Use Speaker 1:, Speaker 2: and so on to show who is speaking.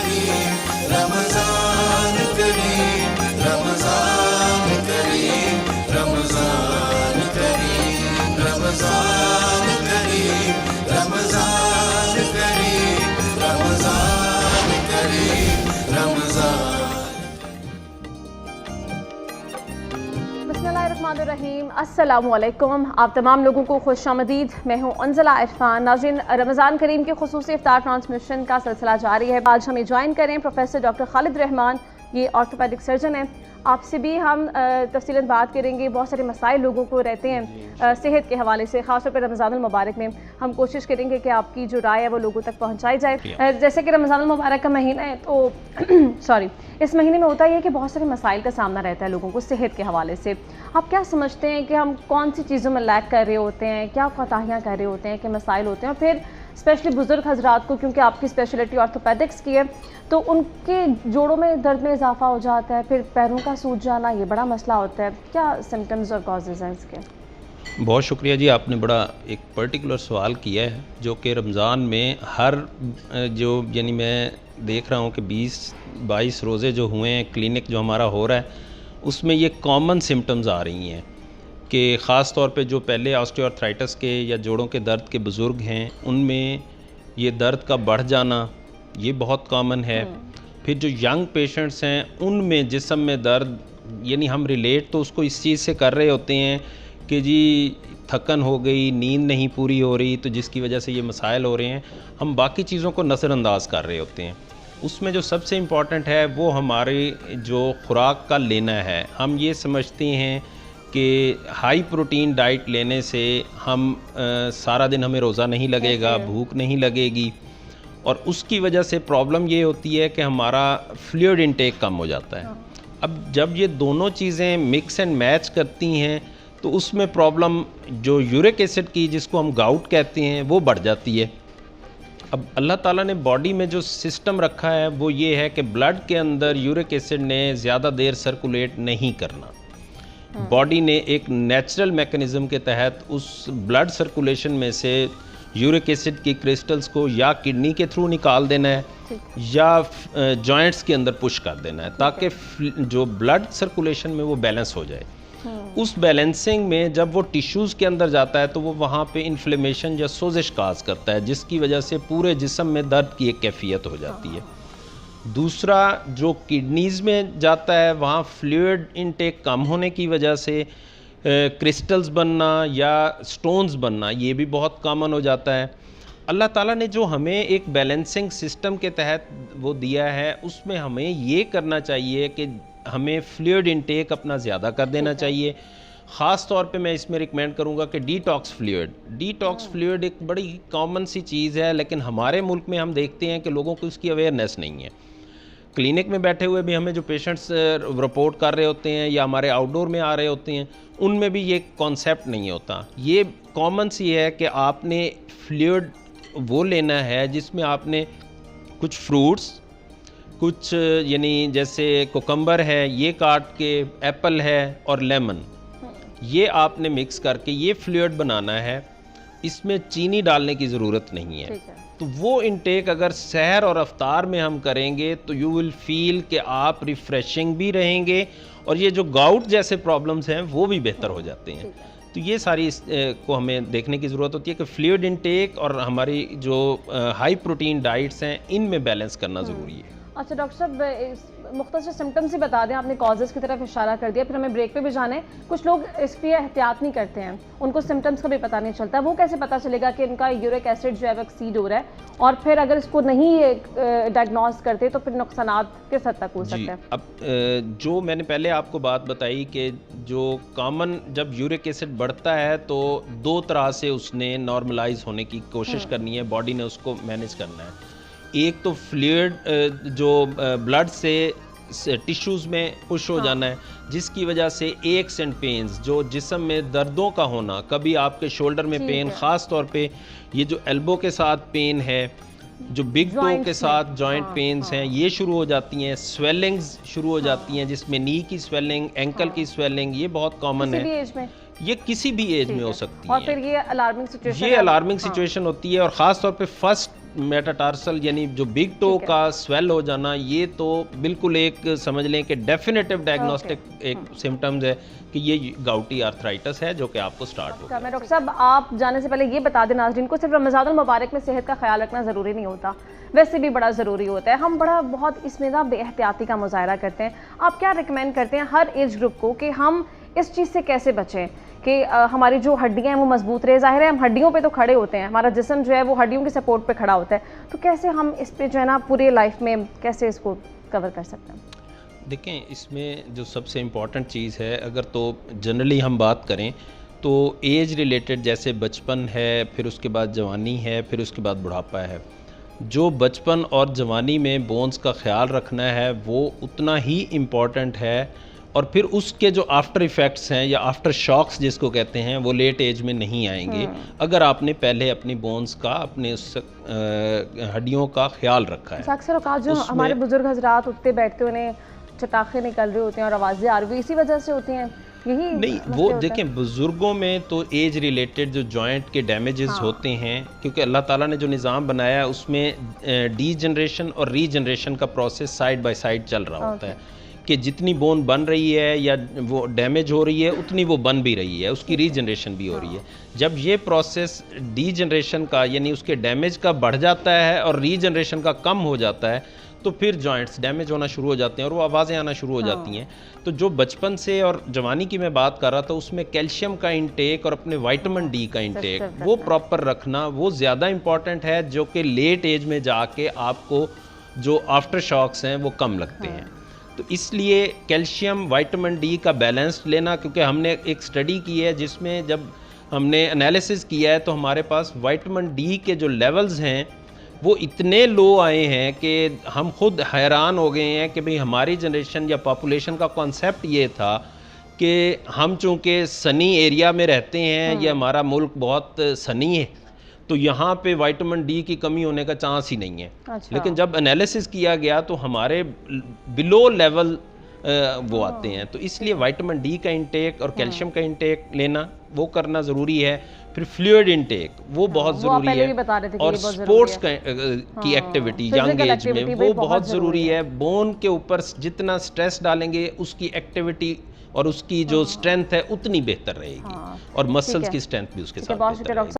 Speaker 1: करीम, रमजान करीम, रमजान करीम, रमजान करीम, रमजान करीम, रमजान करीम, रमजान करीम, रमजान।
Speaker 2: बिस्मिल्लाहिर्रहमानिर्रहीम, अस्सलामुअलैकुम। आप तमाम लोगों को खुशामदीद। मैं हूँ अंजला इरफान। नाज़रीन, रमज़ान करीम के खुसूसी इफ्तार ट्रांसमिशन का सिलसिला जारी है। आज हमें ज्वाइन करें प्रोफेसर डॉक्टर खालिद रहमान, ये ऑर्थोपेडिक सर्जन हैं। आपसे भी हम तफसीलन बात करेंगे। बहुत सारे मसाइल लोगों को रहते हैं सेहत के हवाले से, ख़ासतौर पर रमज़ानुल मुबारक में हम कोशिश करेंगे कि आपकी जो राय है वो लोगों तक पहुँचाई जाए। जैसे कि रमज़ानुल मुबारक का महीना है तो सॉरी, इस महीने में होता ही है कि बहुत सारे मसाइल का सामना रहता है लोगों को सेहत के हवाले से। आप क्या समझते हैं कि हम कौन सी चीज़ों में लैक कर रहे होते हैं, क्या कोताहियाँ कर रहे होते हैं, कि मसाइल होते हैं? और फिर स्पेशली बुज़ुर्ग हजरात को, क्योंकि आपकी स्पेशलिटी ऑर्थोपेडिक्स की है, तो उनके जोड़ों में दर्द में इजाफा हो जाता है, फिर पैरों का सूज जाना, ये बड़ा मसला होता है। क्या सिम्टम्स और कॉजेज़ हैं इसके?
Speaker 3: बहुत शुक्रिया जी, आपने बड़ा एक पर्टिकुलर सवाल किया है जो कि रमज़ान में हर जो यानी मैं देख रहा हूँ कि 20-22 रोज़े जो हुए हैं, क्लिनिक जो हमारा हो रहा है, उसमें ये कॉमन सिम्टम्स आ रही हैं कि ख़ास तौर पे जो पहले ऑस्टियोआर्थराइटिस के या जोड़ों के दर्द के बुज़ुर्ग हैं, उनमें ये दर्द का बढ़ जाना ये बहुत कॉमन है। फिर जो यंग पेशेंट्स हैं उनमें जिस्म में दर्द, यानी हम रिलेट तो उसको इस चीज़ से कर रहे होते हैं कि जी थकन हो गई, नींद नहीं पूरी हो रही, तो जिसकी वजह से ये मसाइल हो रहे हैं। हम बाकी चीज़ों को नज़रअंदाज कर रहे होते हैं। उसमें जो सबसे इम्पॉर्टेंट है वो हमारे जो खुराक का लेना है। हम ये समझते हैं कि हाई प्रोटीन डाइट लेने से हम सारा दिन हमें रोज़ा नहीं लगेगा, भूख नहीं लगेगी, और उसकी वजह से प्रॉब्लम ये होती है कि हमारा फ्लूइड इनटेक कम हो जाता है। अब जब ये दोनों चीज़ें मिक्स एंड मैच करती हैं तो उसमें प्रॉब्लम जो यूरिक एसिड की, जिसको हम गाउट कहते हैं, वो बढ़ जाती है। अब अल्लाह ताला ने बॉडी में जो सिस्टम रखा है वो ये है कि ब्लड के अंदर यूरिक एसिड ने ज़्यादा देर सर्कुलेट नहीं करना। बॉडी ने एक नेचुरल मैकेनिज़्म के तहत उस ब्लड सर्कुलेशन में से यूरिक एसिड की क्रिस्टल्स को या किडनी के थ्रू निकाल देना है या जॉइंट्स के अंदर पुश कर देना है, ताकि जो ब्लड सर्कुलेशन में वो बैलेंस हो जाए। उस बैलेंसिंग में जब वो टिश्यूज़ के अंदर जाता है तो वो वहाँ पे इन्फ्लेमेशन या सोजिश काज करता है, जिसकी वजह से पूरे जिस्म में दर्द की एक कैफियत हो जाती है। दूसरा, जो किडनीज़ में जाता है वहाँ फ्लूइड इनटेक कम होने की वजह से क्रिस्टल्स बनना या स्टोन्स बनना ये भी बहुत कॉमन हो जाता है। अल्लाह ताला ने जो हमें एक बैलेंसिंग सिस्टम के तहत वो दिया है, उसमें हमें ये करना चाहिए कि हमें फ्लूइड इनटेक अपना ज़्यादा कर देना चाहिए। ख़ास तौर पे मैं इसमें रिकमेंड करूँगा कि डिटॉक्स फ्लूइड एक बड़ी कॉमन सी चीज़ है, लेकिन हमारे मुल्क में हम देखते हैं कि लोगों को इसकी अवेयरनेस नहीं है। क्लिनिक में बैठे हुए भी हमें जो पेशेंट्स रिपोर्ट कर रहे होते हैं या हमारे आउटडोर में आ रहे होते हैं, उनमें भी ये कॉन्सेप्ट नहीं होता। ये कॉमन सी है कि आपने फ्लूइड वो लेना है जिसमें आपने कुछ फ्रूट्स, कुछ यानी जैसे कोकम्बर है, ये काट के, एप्पल है और लेमन, ये आपने मिक्स करके ये फ्लूइड बनाना है। इसमें चीनी डालने की ज़रूरत नहीं है। तो वो इनटेक अगर सहर और अफ्तार में हम करेंगे तो यू विल फील कि आप रिफ़्रेशिंग भी रहेंगे और ये जो गाउट जैसे प्रॉब्लम्स हैं वो भी बेहतर हो जाते हैं। तो ये सारी को हमें देखने की ज़रूरत होती है कि फ्लूइड इनटेक और हमारी जो हाई प्रोटीन डाइट्स हैं इनमें बैलेंस करना ज़रूरी है।
Speaker 2: अच्छा डॉक्टर साहब, मुख्तसर सिम्टम्स ही बता दें, आपने कॉजेज़ की तरफ इशारा कर दिया, फिर हमें ब्रेक पे भी जाना है। कुछ लोग इस पर एहतियात नहीं करते हैं, उनको सिम्टम्स का भी पता नहीं चलता। वो कैसे पता चलेगा कि इनका यूरिक एसिड जो है वो एक्सीड हो रहा है, और फिर अगर इसको नहीं डायग्नोस करते तो फिर नुकसानात किस हद तक हो सकते हैं?
Speaker 3: अब जो मैंने पहले आपको बात बताई कि जो कॉमन जब यूरिक एसिड बढ़ता है तो दो तरह से उसने नॉर्मलाइज होने की कोशिश करनी है, बॉडी ने उसको मैनेज करना है। एक तो फ्लूइड जो ब्लड से टिश्यूज़ में पुश हो जाना है, जिसकी वजह से एक्स एंड पेन्स, जो जिस्म में दर्दों का होना, कभी आपके शोल्डर में पेन, ख़ास तौर पे ये जो एल्बो के साथ पेन है, जो बिग टो के साथ जॉइंट पेन्स हैं, ये शुरू हो जाती हैं। स्वेलिंग्स शुरू हो जाती हैं, जिसमें नी की स्वेलिंग, एंकल की स्वेलिंग, ये बहुत कॉमन है। ये किसी भी एज में हो सकती है
Speaker 2: और फिर ये अलार्मिंग सिचुएशन
Speaker 3: होती है, और ख़ास तौर पे फर्स्ट मेटाटार्सल यानी जो बिग टो का स्वेल हो जाना, ये तो बिल्कुल एक समझ लें कि डेफिनेटिव डायग्नोस्टिक एक सिम्टम्स है कि ये गाउटी आर्थराइटिस है जो कि आपको स्टार्ट हो।
Speaker 2: मैं डॉक्टर साहब आप जाने से पहले ये बता दें नाज़रीन को, सिर्फ रमज़ानुल मुबारक में सेहत का ख्याल रखना ज़रूरी नहीं होता, वैसे भी बड़ा ज़रूरी होता है। हम बहुत इसमें ना बेहतियाती का मुजाहरा करते हैं। आप क्या रिकमेंड करते हैं हर एज ग्रुप को कि हम इस चीज़ से कैसे बचें कि हमारी जो हड्डियाँ हैं वो मजबूत रहे? ज़ाहिर है हम हड्डियों पे तो खड़े होते हैं, हमारा जिस्म जो है वो हड्डियों के सपोर्ट पे खड़ा होता है, तो कैसे हम इस पे जो है ना पूरे लाइफ में कैसे इसको कवर कर सकते हैं?
Speaker 3: देखें, इसमें जो सबसे इम्पॉर्टेंट चीज़ है, अगर तो जनरली हम बात करें तो एज रिलेटेड, जैसे बचपन है, फिर उसके बाद जवानी है, फिर उसके बाद बुढ़ापा है। जो बचपन और जवानी में बोन्स का ख्याल रखना है वो उतना ही इम्पॉर्टेंट है, और फिर उसके जो आफ्टर इफ़ेक्ट्स हैं या आफ्टर शॉक्स जिसको कहते हैं वो लेट एज में नहीं आएंगे अगर आपने पहले अपनी बोन्स का, अपने उस हड्डियों का ख्याल रखा है।
Speaker 2: अक्सर औकात जो हमारे बुजुर्ग हजरात उठते बैठते उन्हें चटाखे निकल रहे होते हैं और आवाज़ें आ रही, इसी वजह से होती हैं? यही
Speaker 3: नहीं, वो देखें बुज़ुर्गों में तो एज रिलेटेड जो जॉइंट के डैमेजेस होते हैं, क्योंकि अल्लाह ताला ने जो निज़ाम बनाया है उसमें डीजनरेशन और रीजनरेशन का प्रोसेस साइड बाय साइड चल रहा होता है कि जितनी बोन बन रही है या वो डैमेज हो रही है उतनी वो बन भी रही है, उसकी रीजनरेशन भी हो रही है। जब ये प्रोसेस डीजनरेशन का यानी उसके डैमेज का बढ़ जाता है और रीजनरेशन का कम हो जाता है तो फिर जॉइंट्स डैमेज होना शुरू हो जाते हैं और वो आवाज़ें आना शुरू हो जाती हैं। तो जो बचपन से और जवानी की मैं बात कर रहा था उसमें कैल्शियम का इंटेक और अपने विटामिन डी का इंटेक वो प्रॉपर रखना वो ज़्यादा इम्पॉर्टेंट है, जो कि लेट एज में जाके आपको जो आफ्टर शॉक्स हैं वो कम लगते हैं। तो इसलिए कैल्शियम विटामिन डी का बैलेंस लेना, क्योंकि हमने एक स्टडी की है जिसमें जब हमने एनालिसिस किया है तो हमारे पास विटामिन डी के जो लेवल्स हैं वो इतने लो आए हैं कि हम खुद हैरान हो गए हैं कि भाई हमारी जनरेशन या पॉपुलेशन का कॉन्सेप्ट ये था कि हम चूँकि सनी एरिया में रहते हैं या हमारा मुल्क बहुत सनी है तो यहाँ पे विटामिन डी की कमी होने का चांस ही नहीं है।
Speaker 2: अच्छा।
Speaker 3: लेकिन जब एनालिसिस किया गया तो हमारे बिलो लेवल वो आते हैं, तो इसलिए विटामिन डी का इंटेक और कैल्शियम का इंटेक लेना वो करना ज़रूरी है। फिर फ्लूइड इंटेक वो बहुत ज़रूरी है, और स्पोर्ट्स की एक्टिविटी यंग एज में वो बहुत ज़रूरी है। बोन के ऊपर जितना स्ट्रेस डालेंगे उसकी एक्टिविटी और उसकी जो स्ट्रेंथ है उतनी बेहतर रहेगी, और मसल्स की स्ट्रेंथ भी उसके साथ बेहतर रहेगी।